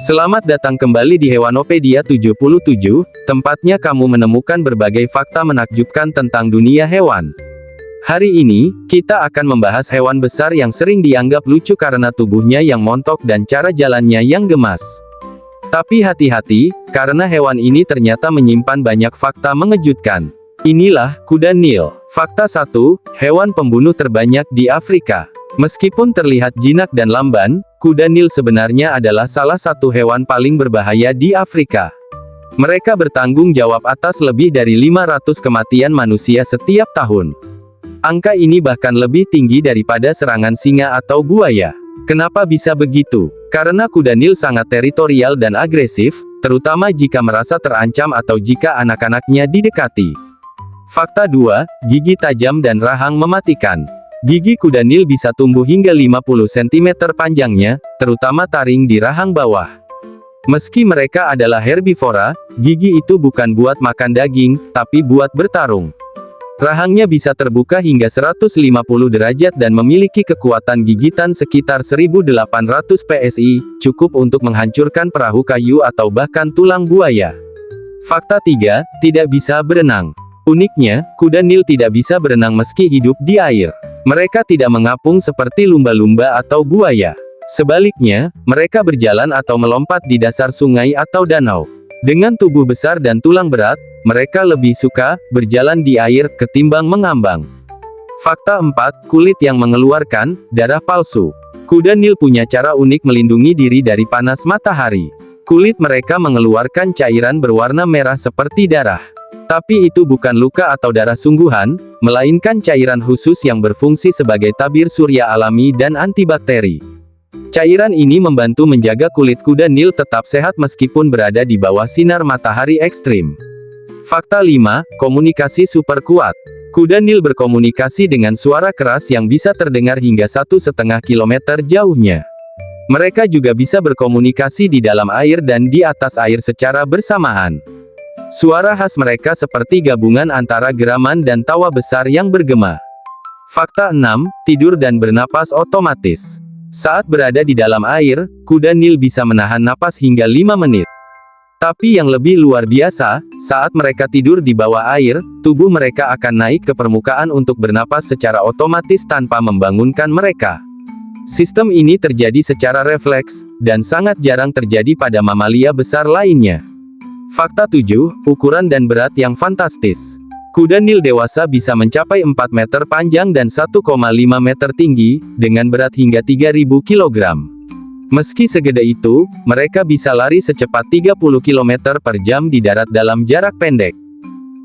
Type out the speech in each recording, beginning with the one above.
Selamat datang kembali di Hewanopedia 77, tempatnya kamu menemukan berbagai fakta menakjubkan tentang dunia hewan. Hari ini, kita akan membahas hewan besar yang sering dianggap lucu karena tubuhnya yang montok dan cara jalannya yang gemas. Tapi hati-hati, karena hewan ini ternyata menyimpan banyak fakta mengejutkan. Inilah, kuda Nil. Fakta 1, hewan pembunuh terbanyak di Afrika. Meskipun terlihat jinak dan lamban, kuda Nil sebenarnya adalah salah satu hewan paling berbahaya di Afrika. Mereka bertanggung jawab atas lebih dari 500 kematian manusia setiap tahun. Angka ini bahkan lebih tinggi daripada serangan singa atau buaya. Kenapa bisa begitu? Karena kuda Nil sangat teritorial dan agresif, terutama jika merasa terancam atau jika anak-anaknya didekati. Fakta 2, gigi tajam dan rahang mematikan. Gigi kuda Nil bisa tumbuh hingga 50 cm panjangnya, terutama taring di rahang bawah. Meski mereka adalah herbivora, gigi itu bukan buat makan daging, tapi buat bertarung. Rahangnya bisa terbuka hingga 150 derajat dan memiliki kekuatan gigitan sekitar 1800 PSI, cukup untuk menghancurkan perahu kayu atau bahkan tulang buaya. Fakta 3, tidak bisa berenang. Uniknya, kuda Nil tidak bisa berenang meski hidup di air. Mereka tidak mengapung seperti lumba-lumba atau buaya. Sebaliknya, mereka berjalan atau melompat di dasar sungai atau danau. Dengan tubuh besar dan tulang berat, mereka lebih suka berjalan di air ketimbang mengambang. Fakta 4, kulit yang mengeluarkan darah palsu. Kuda Nil punya cara unik melindungi diri dari panas matahari. Kulit mereka mengeluarkan cairan berwarna merah seperti darah. Tapi itu bukan luka atau darah sungguhan, melainkan cairan khusus yang berfungsi sebagai tabir surya alami dan antibakteri. Cairan ini membantu menjaga kulit kuda Nil tetap sehat meskipun berada di bawah sinar matahari ekstrim. Fakta 5, komunikasi super kuat. Kuda Nil berkomunikasi dengan suara keras yang bisa terdengar hingga 1,5 km jauhnya. Mereka juga bisa berkomunikasi di dalam air dan di atas air secara bersamaan. Suara khas mereka seperti gabungan antara geraman dan tawa besar yang bergema. Fakta 6, tidur dan bernapas otomatis. Saat berada di dalam air, kuda Nil bisa menahan napas hingga 5 menit. Tapi yang lebih luar biasa, saat mereka tidur di bawah air, tubuh mereka akan naik ke permukaan untuk bernapas secara otomatis tanpa membangunkan mereka. Sistem ini terjadi secara refleks, dan sangat jarang terjadi pada mamalia besar lainnya. Fakta 7, ukuran dan berat yang fantastis. Kuda Nil dewasa bisa mencapai 4 meter panjang dan 1,5 meter tinggi, dengan berat hingga 3.000 kg. Meski segede itu, mereka bisa lari secepat 30 km per jam di darat dalam jarak pendek.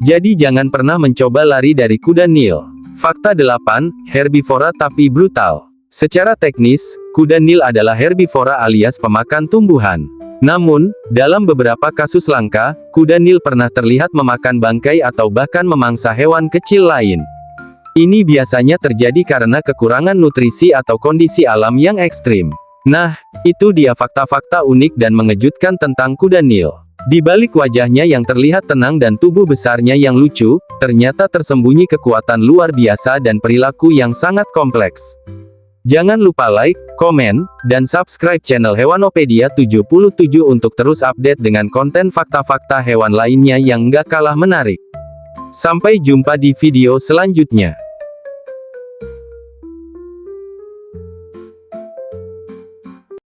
Jadi jangan pernah mencoba lari dari kuda Nil. Fakta 8, herbivora tapi brutal. Secara teknis, kuda Nil adalah herbivora alias pemakan tumbuhan. Namun, dalam beberapa kasus langka, kuda Nil pernah terlihat memakan bangkai atau bahkan memangsa hewan kecil lain. Ini biasanya terjadi karena kekurangan nutrisi atau kondisi alam yang ekstrim. Nah, itu dia fakta-fakta unik dan mengejutkan tentang kuda Nil. Di balik wajahnya yang terlihat tenang dan tubuh besarnya yang lucu, ternyata tersembunyi kekuatan luar biasa dan perilaku yang sangat kompleks. Jangan lupa like, komen, dan subscribe channel Hewanopedia 77 untuk terus update dengan konten fakta-fakta hewan lainnya yang nggak kalah menarik. Sampai jumpa di video selanjutnya.